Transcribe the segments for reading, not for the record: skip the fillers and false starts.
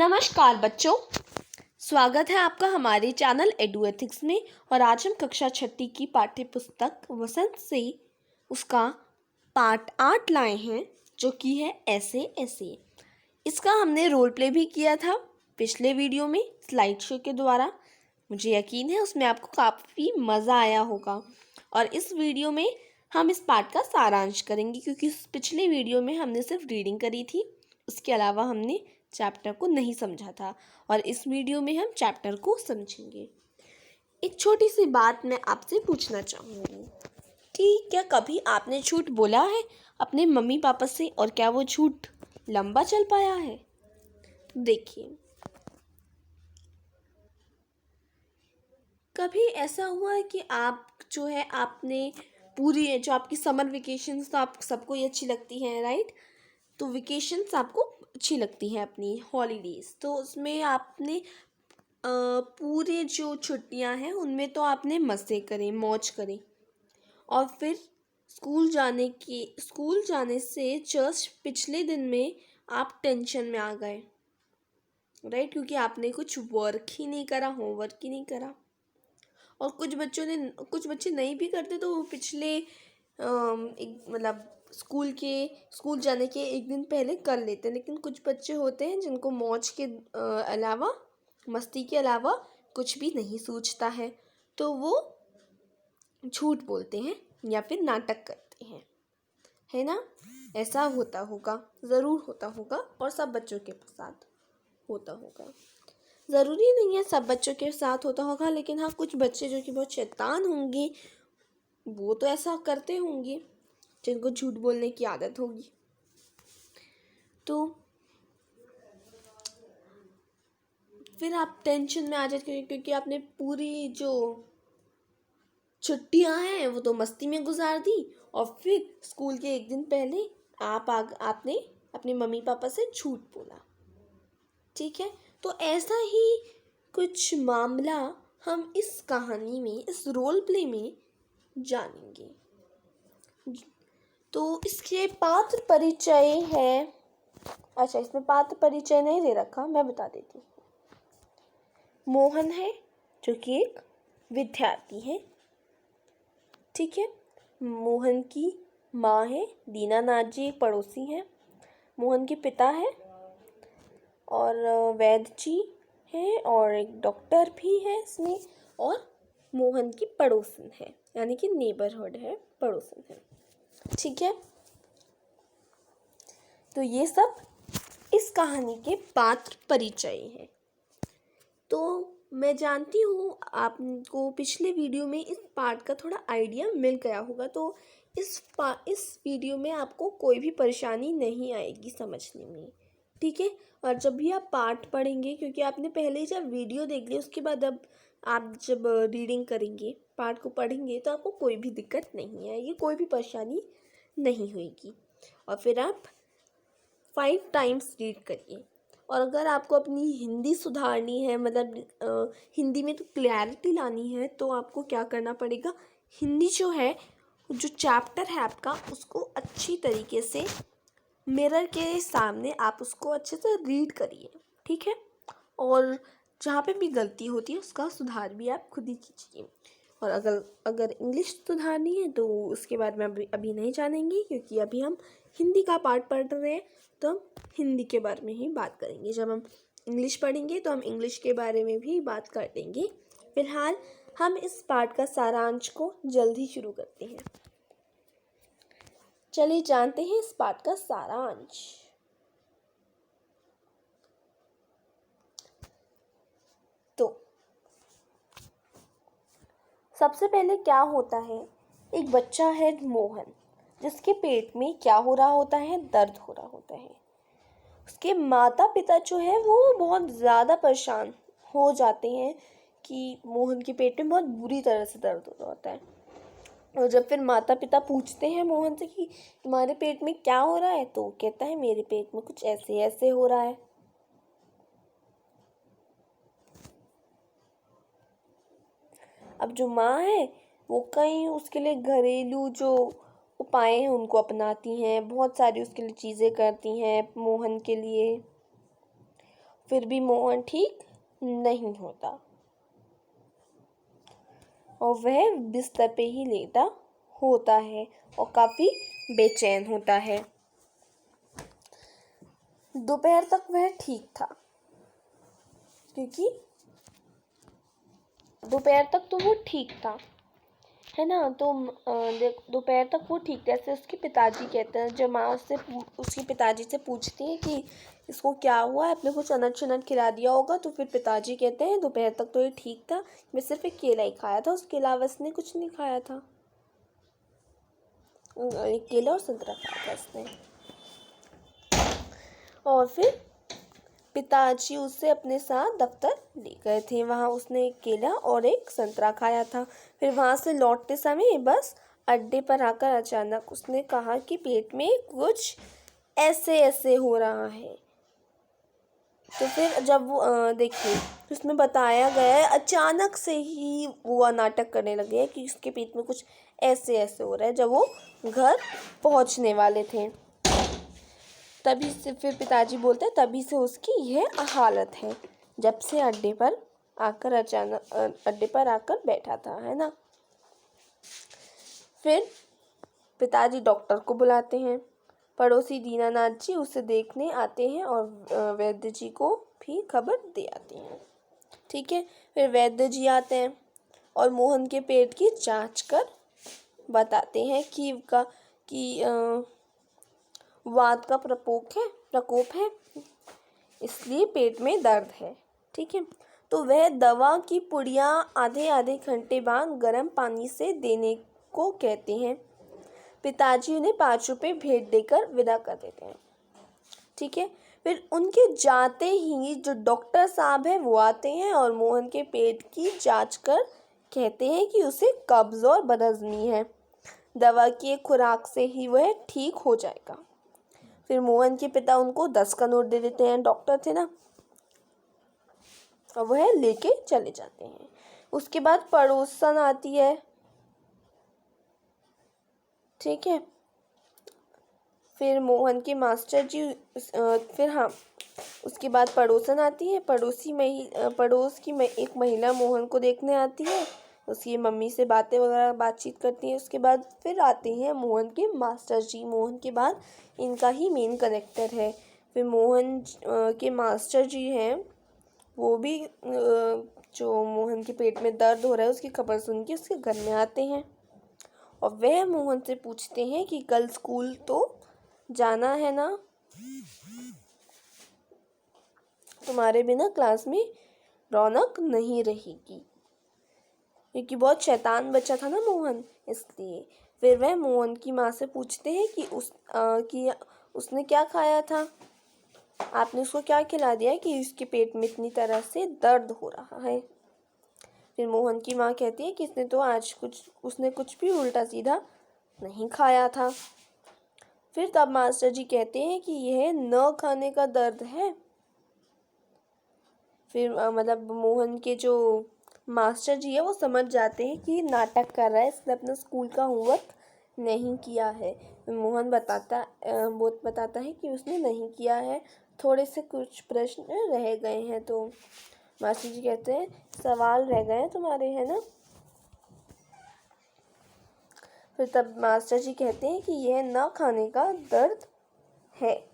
नमस्कार बच्चों, स्वागत है आपका हमारे चैनल एडू एथिक्स में। और आज हम कक्षा 6 की पाठ्य पुस्तक वसंत से उसका पाठ 8 लाए हैं, जो कि है ऐसे ऐसे। इसका हमने रोल प्ले भी किया था पिछले वीडियो में स्लाइड शो के द्वारा। मुझे यकीन है उसमें आपको काफ़ी मज़ा आया होगा। और इस वीडियो में हम इस पाठ का सारांश करेंगे, क्योंकि पिछले वीडियो में हमने सिर्फ रीडिंग करी थी, उसके अलावा हमने चैप्टर को नहीं समझा था। और इस वीडियो में हम चैप्टर को समझेंगे। एक छोटी सी बात मैं आपसे पूछना चाहूँगी कि क्या कभी आपने झूठ बोला है अपने मम्मी पापा से, और क्या वो झूठ लंबा चल पाया है? देखिए, कभी ऐसा हुआ है कि आप जो है आपने पूरी जो आपकी समर वेकेशंस, तो आप सबको ये अच्छी लगती हैं, राइट? तो वेकेशंस आपको अच्छी लगती हैं, अपनी हॉलीडेज़। तो उसमें आपने पूरे जो छुट्टियां हैं उनमें तो आपने मज़े करे, मौज करे। और फिर स्कूल जाने से जस्ट पिछले दिन में आप टेंशन में आ गए, राइट? क्योंकि आपने कुछ वर्क ही नहीं करा, होमवर्क ही नहीं करा। और कुछ बच्चे नहीं भी करते, तो वो पिछले स्कूल जाने के एक दिन पहले कर लेते हैं। लेकिन कुछ बच्चे होते हैं जिनको मौज के अलावा, मस्ती के अलावा कुछ भी नहीं सूझता है, तो वो झूठ बोलते हैं या फिर नाटक करते हैं, है ना? ऐसा होता होगा, ज़रूर होता होगा, और सब बच्चों के साथ होता होगा। ज़रूरी नहीं है सब बच्चों के साथ होता होगा, लेकिन हाँ, कुछ बच्चे जो कि बहुत शैतान होंगे वो तो ऐसा करते होंगे, जिनको झूठ बोलने की आदत होगी। तो फिर आप टेंशन में आ जाते हैं, क्योंकि आपने पूरी जो छुट्टियां हैं वो तो मस्ती में गुजार दी, और फिर स्कूल के एक दिन पहले आपने अपने मम्मी पापा से झूठ बोला। ठीक है, तो ऐसा ही कुछ मामला हम इस कहानी में, इस रोल प्ले में जानेंगे। तो इसके पात्र परिचय है, अच्छा, इसमें पात्र परिचय नहीं दे रखा, मैं बता देती हूँ। मोहन है जो कि एक विद्यार्थी है, ठीक है। मोहन की माँ है दीनानाथ जी, एक पड़ोसी हैं। मोहन के पिता है और वैद्य जी हैं, और एक डॉक्टर भी है इसमें, और मोहन की पड़ोसन है, यानी कि नेबरहुड है, पड़ोसन है, ठीक है। तो ये सब इस कहानी के पात्र परिचय हैं। तो मैं जानती हूँ आपको पिछले वीडियो में इस पार्ट का थोड़ा आइडिया मिल गया होगा, तो इस वीडियो में आपको कोई भी परेशानी नहीं आएगी समझने में, ठीक है। और जब भी आप पार्ट पढ़ेंगे, क्योंकि आपने पहले ही जब वीडियो देख लिया, उसके बाद अब आप जब रीडिंग करेंगे, पार्ट को पढ़ेंगे, तो आपको कोई भी दिक्कत नहीं आएगी, कोई भी परेशानी नहीं होगी। और फिर आप 5 टाइम्स रीड करिए। और अगर आपको अपनी हिंदी सुधारनी है, मतलब हिंदी में तो क्लैरिटी लानी है, तो आपको क्या करना पड़ेगा, हिंदी जो है, जो चैप्टर है आपका, उसको अच्छी तरीके से मिरर के सामने आप उसको अच्छे से रीड करिए, ठीक है। और जहाँ पे भी गलती होती है उसका सुधार भी आप खुद ही कीजिए। और अगर इंग्लिश सुधारनी है तो उसके बारे में अभी नहीं जानेंगे, क्योंकि अभी हम हिंदी का पार्ट पढ़ रहे हैं, तो हम हिंदी के बारे में ही बात करेंगे। जब हम इंग्लिश पढ़ेंगे तो हम इंग्लिश के बारे में भी बात कर देंगे। फिलहाल हम इस पार्ट का सारांश को जल्दी शुरू करते हैं। चलिए जानते हैं इस पार्ट का सारांश। तो सबसे पहले क्या होता है, एक बच्चा है मोहन, जिसके पेट में क्या हो रहा होता है, दर्द हो रहा होता है। उसके माता पिता जो है वो बहुत ज़्यादा परेशान हो जाते हैं कि मोहन के पेट में बहुत बुरी तरह से दर्द हो रहा होता है। और जब फिर माता पिता पूछते हैं मोहन से कि तुम्हारे पेट में क्या हो रहा है, तो वो कहता है मेरे पेट में कुछ ऐसे ऐसे हो रहा है। अब जो माँ है वो कई उसके लिए घरेलू जो उपाय हैं उनको अपनाती हैं, बहुत सारी उसके लिए चीज़ें करती हैं मोहन के लिए। फिर भी मोहन ठीक नहीं होता और वह बिस्तर पे ही लेटा होता है और काफ़ी बेचैन होता है। दोपहर तक वह ठीक था, क्योंकि दोपहर तक तो वो ठीक था, है ना। तो दोपहर तक वो ठीक था, ऐसे उसके पिताजी कहते हैं। जब माँ उससे उसके पिताजी से पूछती है कि इसको क्या हुआ है, आपने कुछ अनट शनट खिला दिया होगा, तो फिर पिताजी कहते हैं दोपहर तक तो ये ठीक था, मैं सिर्फ एक केला ही खाया था, उसके अलावा इसने कुछ नहीं खाया था। एक केला और संतरा खाया था इसने। और फिर पिताजी उसे अपने साथ दफ्तर ले गए थे। वहाँ उसने एक केला और एक संतरा खाया था। फिर वहाँ से लौटते समय बस अड्डे पर आकर अचानक उसने कहा कि पेट में कुछ ऐसे ऐसे हो रहा है। तो फिर जब वो देखिए उसमें बताया गया है, अचानक से ही वो नाटक करने लगे कि उसके पेट में कुछ ऐसे ऐसे हो रहा है। जब वो घर पहुँचने वाले थे तभी से फिर पिताजी बोलते हैं तभी से उसकी यह हालत है, जब से अड्डे पर आकर बैठा था, है ना। फिर पिताजी डॉक्टर को बुलाते हैं। पड़ोसी दीनानाथ जी उसे देखने आते हैं और वैद्य जी को भी खबर दे आते हैं। ठीक है, फिर वैद्य जी आते हैं और मोहन के पेट की जांच कर बताते हैं कि वात का प्रकोप है, इसलिए पेट में दर्द है। ठीक है, तो वह दवा की पुड़िया आधे आधे घंटे बाद गर्म पानी से देने को कहते हैं। पिताजी उन्हें 5 रुपये भेंट देकर विदा कर देते हैं। ठीक है, फिर उनके जाते ही जो डॉक्टर साहब हैं वो आते हैं और मोहन के पेट की जांच कर कहते हैं कि उसे कब्ज और बदहजमी है, दवा की एक खुराक से ही वह ठीक हो जाएगा। फिर मोहन के पिता उनको 10 का नोट दे देते हैं, डॉक्टर थे ना, और वह लेके चले जाते हैं। उसके बाद पड़ोसन आती है। ठीक है, फिर मोहन के मास्टर जी उसके बाद पड़ोसन आती है। पड़ोस की एक महिला मोहन को देखने आती है, उसकी मम्मी से बातचीत करती है। उसके बाद फिर आते हैं मोहन के मास्टर जी। मोहन के बाद इनका ही मेन करेक्टर है। फिर मोहन के मास्टर जी हैं, वो भी जो मोहन के पेट में दर्द हो रहा है उसकी खबर सुन के उसके घर में आते हैं और वह मोहन से पूछते हैं कि कल स्कूल तो जाना है ना, तुम्हारे बिना क्लास में रौनक नहीं रहेगी, क्योंकि बहुत शैतान बच्चा था ना मोहन, इसलिए। फिर वह मोहन की माँ से पूछते हैं कि उसने क्या खाया था, आपने उसको क्या खिला दिया कि उसके पेट में इतनी तरह से दर्द हो रहा है। फिर मोहन की माँ कहती है कि उसने कुछ भी उल्टा सीधा नहीं खाया था। फिर तब मास्टर जी कहते हैं कि यह न खाने का दर्द है। फिर मतलब मोहन के जो मास्टर जी है वो समझ जाते हैं कि नाटक कर रहा है, इसने अपना स्कूल का होमवर्क नहीं किया है। मोहन बताता है कि उसने नहीं किया है, थोड़े से कुछ प्रश्न रह गए हैं। तो मास्टर जी कहते हैं सवाल रह गए हैं तुम्हारे, है ना। फिर तब मास्टर जी कहते हैं कि यह न खाने का दर्द है,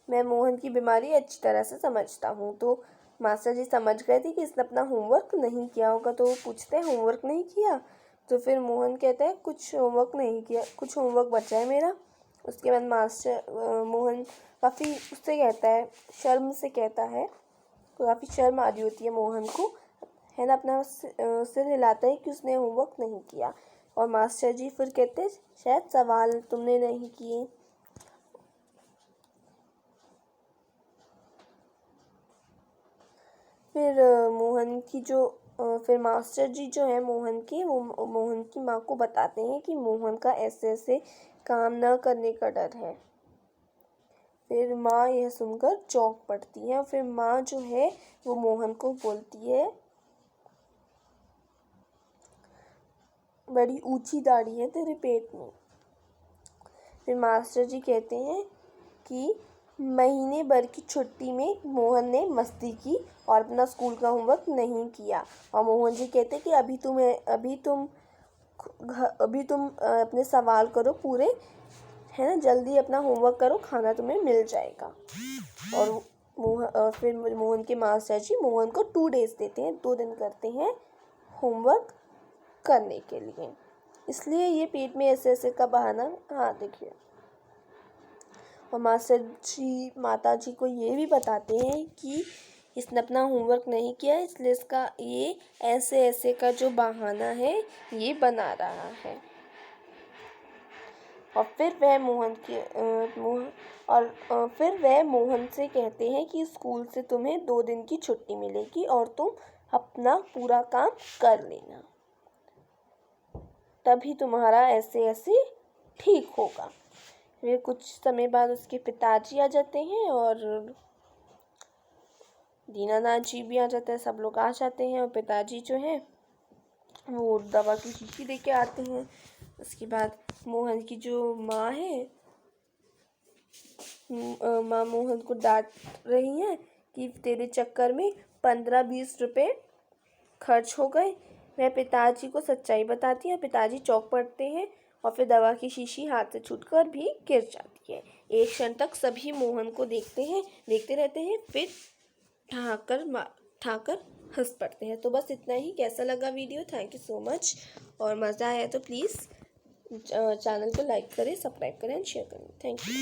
मैं मोहन की बीमारी अच्छी तरह से समझता हूँ। तो मास्टर जी समझ गए थे कि इसने अपना होमवर्क नहीं किया होगा, तो वो पूछते हैं होमवर्क नहीं किया, तो फिर मोहन कहता है कुछ होमवर्क नहीं किया, कुछ होमवर्क बचा है मेरा। उसके बाद मोहन काफ़ी उससे कहता है, शर्म से कहता है, तो काफ़ी शर्म आ रही होती है मोहन को, है ना, अपना सिर हिलाता है कि उसने होमवर्क नहीं किया। और मास्टर जी फिर कहते हैं शायद सवाल तुमने नहीं किए। फिर फिर मास्टर जी जो है मोहन के, वो मोहन की माँ को बताते हैं कि मोहन का ऐसे ऐसे काम न करने का डर है। फिर माँ यह सुनकर चौंक पड़ती है और फिर माँ जो है वो मोहन को बोलती है बड़ी ऊंची दाढ़ी है तेरे पेट में। फिर मास्टर जी कहते हैं कि महीने भर की छुट्टी में मोहन ने मस्ती की और अपना स्कूल का होमवर्क नहीं किया। और मोहन जी कहते कि अभी तुम अपने सवाल करो पूरे, है ना, जल्दी अपना होमवर्क करो, खाना तुम्हें मिल जाएगा। और फिर मोहन के मास्टर जी मोहन को 2 डेज देते हैं, 2 दिन करते हैं होमवर्क करने के लिए। इसलिए ये पेट में ऐसे ऐसे का बहाना, हाँ देखिए। और माता जी को ये भी बताते हैं कि इसने अपना होमवर्क नहीं किया, इसलिए इसका ये ऐसे ऐसे का जो बहाना है ये बना रहा है। और फिर वह मोहन से कहते हैं कि स्कूल से तुम्हें 2 दिन की छुट्टी मिलेगी और तुम अपना पूरा काम कर लेना, तभी तुम्हारा ऐसे ऐसे ठीक होगा। फिर कुछ समय बाद उसके पिताजी आ जाते हैं और दीनानाथ जी भी आ जाते हैं, सब लोग आ जाते हैं। और पिताजी जो हैं वो दवा की शीशी लेके आते हैं। उसके बाद मोहन की जो माँ है, माँ मोहन को डांट रही हैं कि तेरे चक्कर में 15-20 रुपए खर्च हो गए। वह पिताजी को सच्चाई बताती है, पिताजी चौंक पड़ते हैं और फिर दवा की शीशी हाथ से छूटकर भी गिर जाती है। एक क्षण तक सभी मोहन को देखते रहते हैं, फिर ठाकर हंस पड़ते हैं। तो बस इतना ही। कैसा लगा video? Thank you so much. और मज़ा आया तो प्लीज़ चैनल को लाइक करें, सब्सक्राइब करें एंड शेयर करें। Thank you.